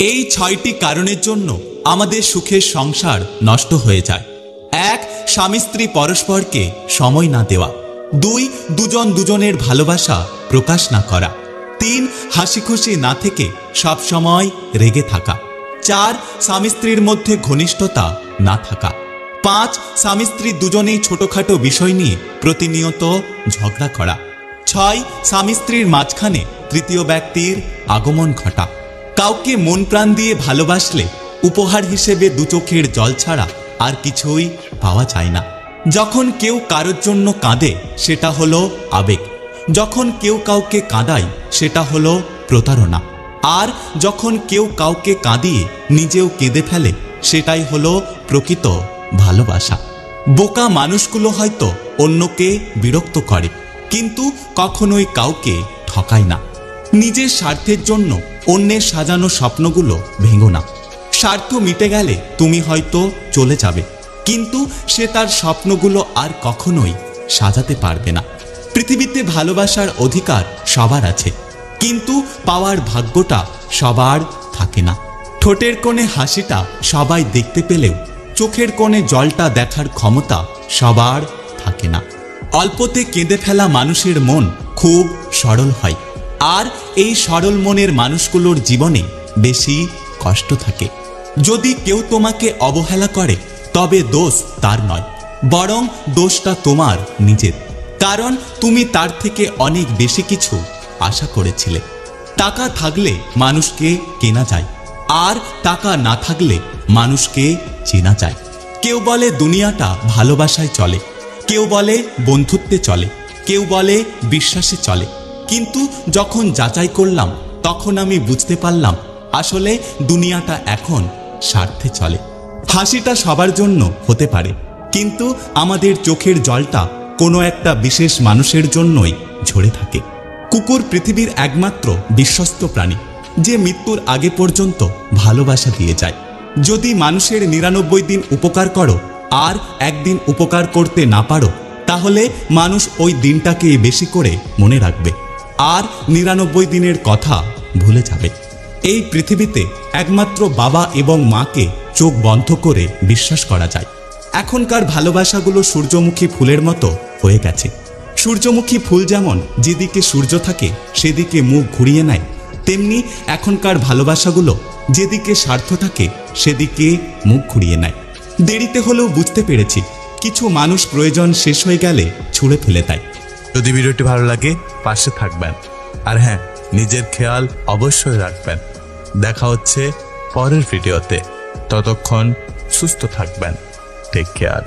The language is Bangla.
এই ৬টি কারণের জন্য আমাদের সুখের সংসার নষ্ট হয়ে যায়। ১. স্বামী স্ত্রী পরস্পরকে সময় না দেওয়া। ২. দুজন দুজনের ভালোবাসা প্রকাশ না করা। ৩. হাসি খুশি না থেকে সব সময় রেগে থাকা। ৪. স্বামী স্ত্রীর মধ্যে ঘনিষ্ঠতা না থাকা। ৫. স্বামী স্ত্রী দুজনেই ছোটখাটো বিষয় নিয়ে প্রতিনিয়ত ঝগড়া করা। ৬. স্বামী স্ত্রীর মাঝখানে তৃতীয় ব্যক্তির আগমন ঘটা। কাউকে মন প্রাণ দিয়ে ভালোবাসলে উপহার হিসেবে দু চোখের জল ছাড়া আর কিছুই পাওয়া যায় না। যখন কেউ কারোর জন্য কাঁদে সেটা হলো আবেগ, যখন কেউ কাউকে কাঁদায় সেটা হলো প্রতারণা, আর যখন কেউ কাউকে কাঁদিয়ে নিজেও কেঁদে ফেলে সেটাই হলো প্রকৃত ভালোবাসা। বোকা মানুষগুলো হয়তো অন্যকে বিরক্ত করে, কিন্তু কখনোই কাউকে ঠকায় না। নিজের স্বার্থের জন্য অন্যের সাজানো স্বপ্নগুলো ভেঙো না। স্বার্থ মিটে গেলে তুমি হয়তো চলে যাবে, কিন্তু সে তার স্বপ্নগুলো আর কখনোই সাজাতে পারবে না। পৃথিবীতে ভালোবাসার অধিকার সবার আছে, কিন্তু পাওয়ার ভাগ্যটা সবার থাকে না। ঠোঁটের কোণে হাসিটা সবাই দেখতে পেলেও চোখের কোণে জলটা দেখার ক্ষমতা সবার থাকে না। অল্পতে কেঁদে ফেলা মানুষের মন খুব সরল হয়, আর এই সরল মনের মানুষগুলোর জীবনে বেশি কষ্ট থাকে। যদি কেউ তোমাকে অবহেলা করে তবে দোষ তার নয়, বরং দোষটা তোমার নিজের, কারণ তুমি তার থেকে অনেক বেশি কিছু আশা করেছিলে। টাকা থাকলে মানুষকে কেনা যায়, আর টাকা না থাকলে মানুষকে চেনা যায়। কেউ বলে দুনিয়াটা ভালোবাসায় চলে, কেউ বলে বন্ধুত্বে চলে, কেউ বলে বিশ্বাসে চলে, কিন্তু যখন যাচাই করলাম তখন আমি বুঝতে পারলাম আসলে দুনিয়াটা এখন স্বার্থে চলে। হাসিটা সবার জন্য হতে পারে, কিন্তু আমাদের চোখের জলটা কোনো একটা বিশেষ মানুষের জন্যই ঝরে থাকে। কুকুর পৃথিবীর একমাত্র বিশ্বস্ত প্রাণী যে মৃত্যুর আগে পর্যন্ত ভালোবাসা দিয়ে যায়। যদি মানুষের ৯৯ দিন উপকার করো আর একদিন উপকার করতে না পারো, তাহলে মানুষ ওই দিনটাকে বেশি করে মনে রাখবে আর ৯৯ দিনের কথা ভুলে যাবে। এই পৃথিবীতে একমাত্র বাবা এবং মাকে চোখ বন্ধ করে বিশ্বাস করা যায়। এখনকার ভালোবাসাগুলো সূর্যমুখী ফুলের মতো হয়ে গেছে। সূর্যমুখী ফুল যেমন যেদিকে সূর্য থাকে সেদিকে মুখ ঘুরিয়ে নেয়, তেমনি এখনকার ভালোবাসাগুলো যেদিকে স্বার্থ থাকে সেদিকে মুখ ঘুরিয়ে নেয়। দেরিতে হলেও বুঝতে পেরেছি কিছু মানুষ প্রয়োজন শেষ হয়ে গেলে ছুঁড়ে ফেলে দেয়। যদি ভিডিওটি ভালো লাগে পাশে থাকবেন, আর হ্যাঁ, নিজের খেয়াল অবশ্যই রাখবেন। দেখা হচ্ছে পরের ভিডিওতে, ততক্ষণ সুস্থ থাকবেন। Take care.